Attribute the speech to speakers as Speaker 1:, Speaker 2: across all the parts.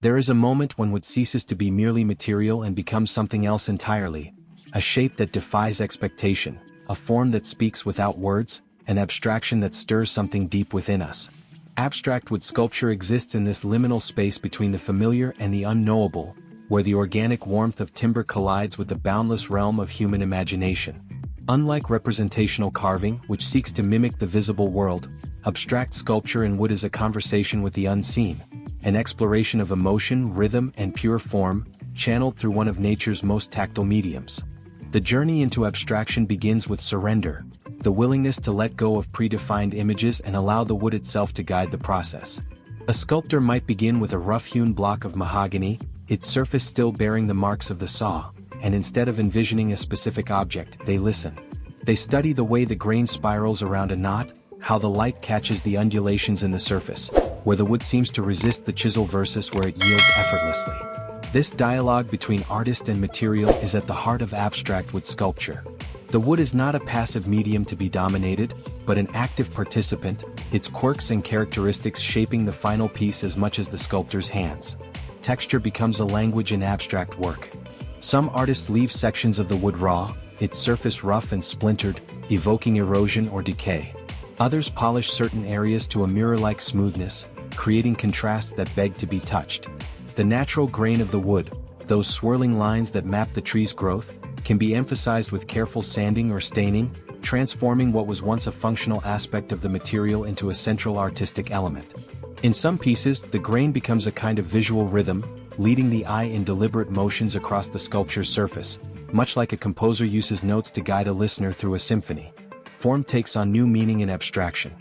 Speaker 1: There is a moment when wood ceases to be merely material and becomes something else entirely, a shape that defies expectation, a form that speaks without words, an abstraction that stirs something deep within us. Abstract wood sculpture exists in this liminal space between the familiar and the unknowable, where the organic warmth of timber collides with the boundless realm of human imagination. Unlike representational carving, which seeks to mimic the visible world, abstract sculpture in wood is a conversation with the unseen, an exploration of emotion, rhythm, and pure form, channeled through one of nature's most tactile mediums. The journey into abstraction begins with surrender, the willingness to let go of predefined images and allow the wood itself to guide the process. A sculptor might begin with a rough-hewn block of mahogany, its surface still bearing the marks of the saw, and instead of envisioning a specific object, they listen. They study the way the grain spirals around a knot, how the light catches the undulations in the surface, where the wood seems to resist the chisel versus where it yields effortlessly. This dialogue between artist and material is at the heart of abstract wood sculpture. The wood is not a passive medium to be dominated, but an active participant, its quirks and characteristics shaping the final piece as much as the sculptor's hands. Texture becomes a language in abstract work. Some artists leave sections of the wood raw, its surface rough and splintered, evoking erosion or decay. Others polish certain areas to a mirror-like smoothness, creating contrasts that beg to be touched. The natural grain of the wood, those swirling lines that map the tree's growth, can be emphasized with careful sanding or staining, transforming what was once a functional aspect of the material into a central artistic element. In some pieces, the grain becomes a kind of visual rhythm, leading the eye in deliberate motions across the sculpture's surface, much like a composer uses notes to guide a listener through a symphony. Form takes on new meaning in abstraction.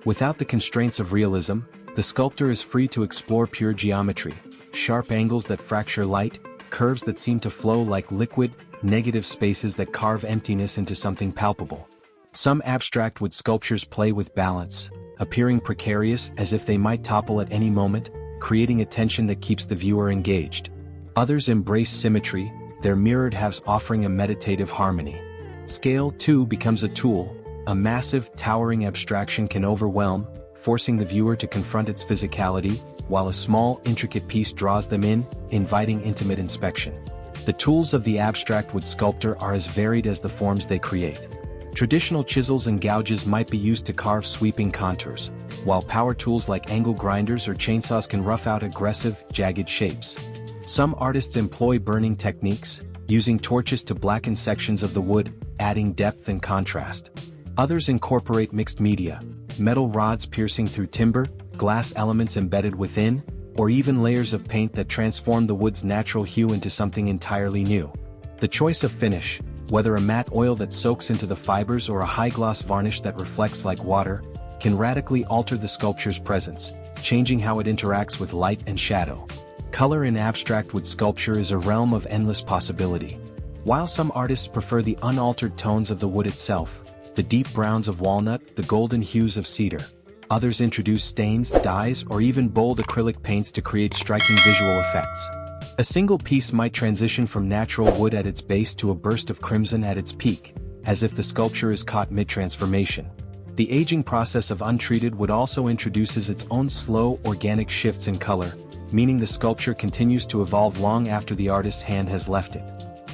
Speaker 1: Without the constraints of realism, the sculptor is free to explore pure geometry, sharp angles that fracture light, curves that seem to flow like liquid, negative spaces that carve emptiness into something palpable. Some abstract wood sculptures play with balance, appearing precarious as if they might topple at any moment, creating a tension that keeps the viewer engaged. Others embrace symmetry, their mirrored halves offering a meditative harmony. Scale, too, becomes a tool. A massive, towering abstraction can overwhelm, forcing the viewer to confront its physicality, while a small, intricate piece draws them in, inviting intimate inspection. The tools of the abstract wood sculptor are as varied as the forms they create. Traditional chisels and gouges might be used to carve sweeping contours, while power tools like angle grinders or chainsaws can rough out aggressive, jagged shapes. Some artists employ burning techniques, using torches to blacken sections of the wood, adding depth and contrast. Others incorporate mixed media, metal rods piercing through timber, glass elements embedded within, or even layers of paint that transform the wood's natural hue into something entirely new. The choice of finish, whether a matte oil that soaks into the fibers or a high-gloss varnish that reflects like water, can radically alter the sculpture's presence, changing how it interacts with light and shadow. Color in abstract wood sculpture is a realm of endless possibility. While some artists prefer the unaltered tones of the wood itself, the deep browns of walnut, the golden hues of cedar, others introduce stains, dyes, or even bold acrylic paints to create striking visual effects. A single piece might transition from natural wood at its base to a burst of crimson at its peak, as if the sculpture is caught mid-transformation. The aging process of untreated wood also introduces its own slow, organic shifts in color, meaning the sculpture continues to evolve long after the artist's hand has left it.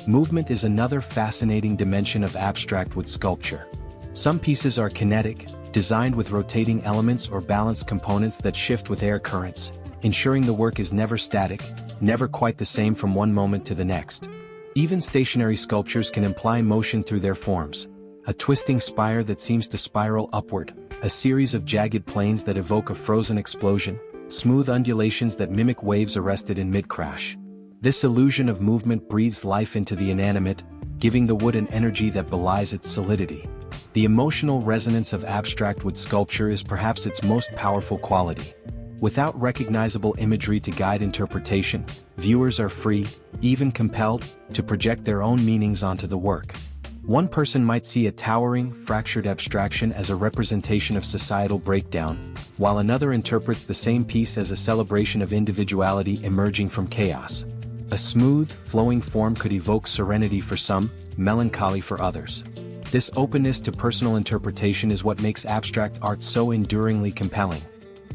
Speaker 1: Movement is another fascinating dimension of abstract wood sculpture. Some pieces are kinetic, designed with rotating elements or balanced components that shift with air currents, ensuring the work is never static, never quite the same from one moment to the next. Even stationary sculptures can imply motion through their forms. A twisting spire that seems to spiral upward, a series of jagged planes that evoke a frozen explosion, smooth undulations that mimic waves arrested in mid-crash. This illusion of movement breathes life into the inanimate, giving the wood an energy that belies its solidity. The emotional resonance of abstract wood sculpture is perhaps its most powerful quality. Without recognizable imagery to guide interpretation, viewers are free, even compelled, to project their own meanings onto the work. One person might see a towering, fractured abstraction as a representation of societal breakdown, while another interprets the same piece as a celebration of individuality emerging from chaos. A smooth, flowing form could evoke serenity for some, melancholy for others. This openness to personal interpretation is what makes abstract art so enduringly compelling.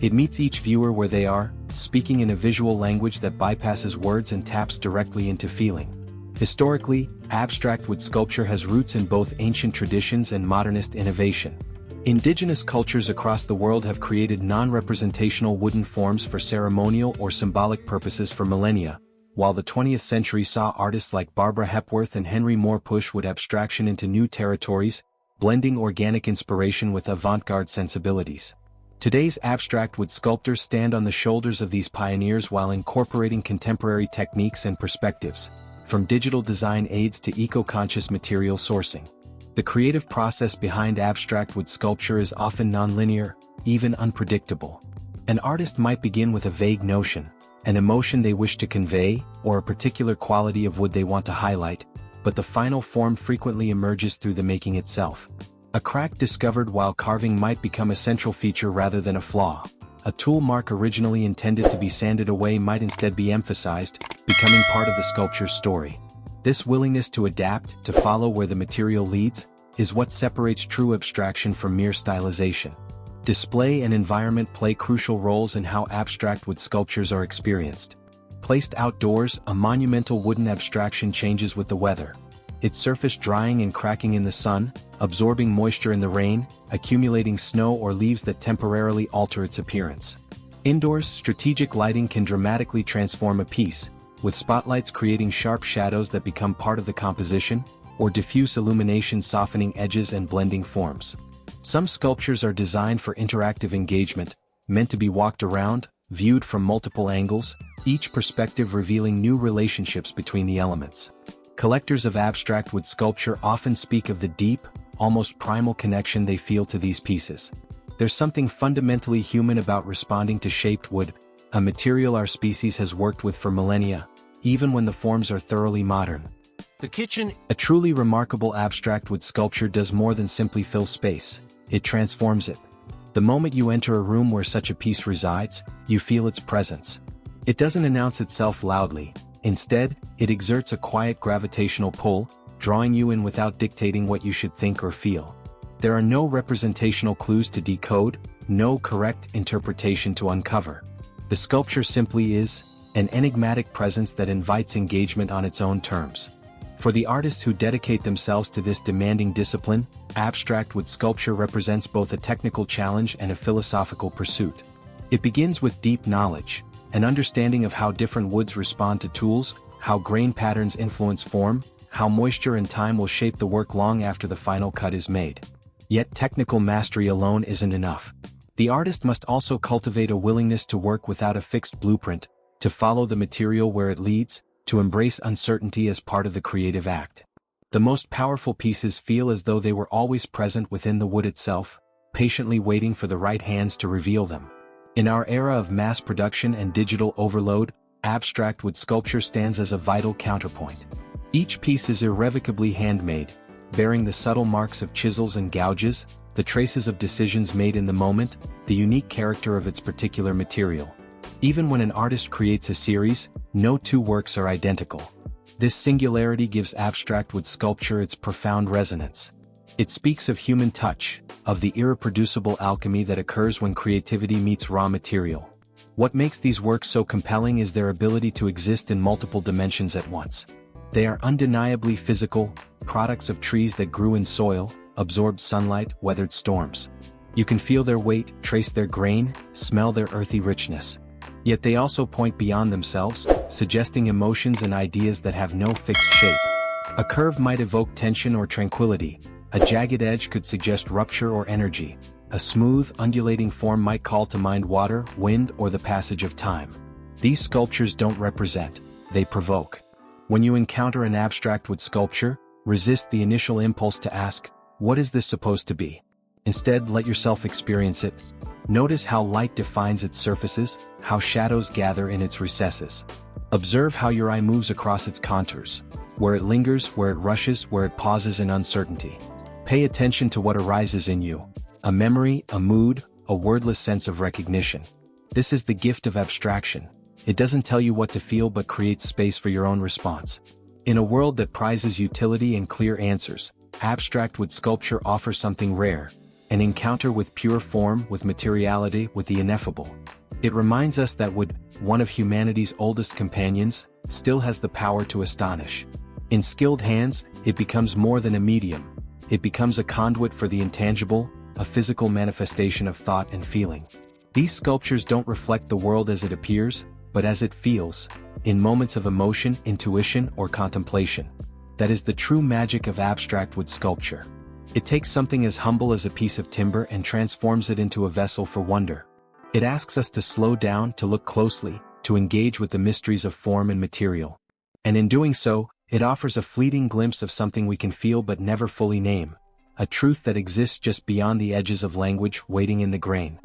Speaker 1: It meets each viewer where they are, speaking in a visual language that bypasses words and taps directly into feeling. Historically, abstract wood sculpture has roots in both ancient traditions and modernist innovation. Indigenous cultures across the world have created non-representational wooden forms for ceremonial or symbolic purposes for millennia, while the 20th century saw artists like Barbara Hepworth and Henry Moore push wood abstraction into new territories, blending organic inspiration with avant-garde sensibilities. Today's abstract wood sculptors stand on the shoulders of these pioneers while incorporating contemporary techniques and perspectives, from digital design aids to eco-conscious material sourcing. The creative process behind abstract wood sculpture is often nonlinear, even unpredictable. An artist might begin with a vague notion, an emotion they wish to convey, or a particular quality of wood they want to highlight, but the final form frequently emerges through the making itself. A crack discovered while carving might become a central feature rather than a flaw. A tool mark originally intended to be sanded away might instead be emphasized, becoming part of the sculpture's story. This willingness to adapt, to follow where the material leads, is what separates true abstraction from mere stylization. Display and environment play crucial roles in how abstract wood sculptures are experienced. Placed outdoors, a monumental wooden abstraction changes with the weather. Its surface drying and cracking in the sun, absorbing moisture in the rain, accumulating snow or leaves that temporarily alter its appearance. Indoors, strategic lighting can dramatically transform a piece, with spotlights creating sharp shadows that become part of the composition, or diffuse illumination softening edges and blending forms. Some sculptures are designed for interactive engagement, meant to be walked around, viewed from multiple angles, each perspective revealing new relationships between the elements. Collectors of abstract wood sculpture often speak of the deep, almost primal connection they feel to these pieces. There's something fundamentally human about responding to shaped wood, a material our species has worked with for millennia, even when the forms are thoroughly modern.
Speaker 2: The kitchen.
Speaker 1: A truly remarkable abstract wood sculpture does more than simply fill space, it transforms it. The moment you enter a room where such a piece resides, you feel its presence. It doesn't announce itself loudly, instead, it exerts a quiet gravitational pull, drawing you in without dictating what you should think or feel. There are no representational clues to decode, no correct interpretation to uncover. The sculpture simply is, an enigmatic presence that invites engagement on its own terms. For the artists who dedicate themselves to this demanding discipline, abstract wood sculpture represents both a technical challenge and a philosophical pursuit. It begins with deep knowledge, an understanding of how different woods respond to tools, how grain patterns influence form, how moisture and time will shape the work long after the final cut is made. Yet technical mastery alone isn't enough. The artist must also cultivate a willingness to work without a fixed blueprint, to follow the material where it leads, to embrace uncertainty as part of the creative act. The most powerful pieces feel as though they were always present within the wood itself, patiently waiting for the right hands to reveal them. In our era of mass production and digital overload, abstract wood sculpture stands as a vital counterpoint. Each piece is irrevocably handmade, bearing the subtle marks of chisels and gouges, the traces of decisions made in the moment, the unique character of its particular material. Even when an artist creates a series, no two works are identical. This singularity gives abstract wood sculpture its profound resonance. It speaks of human touch, of the irreproducible alchemy that occurs when creativity meets raw material. What makes these works so compelling is their ability to exist in multiple dimensions at once. They are undeniably physical, products of trees that grew in soil, absorbed sunlight, weathered storms. You can feel their weight, trace their grain, smell their earthy richness. Yet they also point beyond themselves, suggesting emotions and ideas that have no fixed shape. A curve might evoke tension or tranquility, a jagged edge could suggest rupture or energy, a smooth, undulating form might call to mind water, wind, or the passage of time. These sculptures don't represent, they provoke. When you encounter an abstract wood sculpture, resist the initial impulse to ask, what is this supposed to be? Instead, let yourself experience it. Notice how light defines its surfaces, how shadows gather in its recesses. Observe how your eye moves across its contours, where it lingers, where it rushes, where it pauses in uncertainty. Pay attention to what arises in you, a memory, a mood, a wordless sense of recognition. This is the gift of abstraction. It doesn't tell you what to feel but creates space for your own response. In a world that prizes utility and clear answers, abstract wood sculpture offers something rare, an encounter with pure form, with materiality, with the ineffable. It reminds us that wood, one of humanity's oldest companions, still has the power to astonish. In skilled hands, it becomes more than a medium. It becomes a conduit for the intangible, a physical manifestation of thought and feeling. These sculptures don't reflect the world as it appears, but as it feels, in moments of emotion, intuition, or contemplation. That is the true magic of abstract wood sculpture. It takes something as humble as a piece of timber and transforms it into a vessel for wonder. It asks us to slow down, to look closely, to engage with the mysteries of form and material. And in doing so, it offers a fleeting glimpse of something we can feel but never fully name, a truth that exists just beyond the edges of language, waiting in the grain.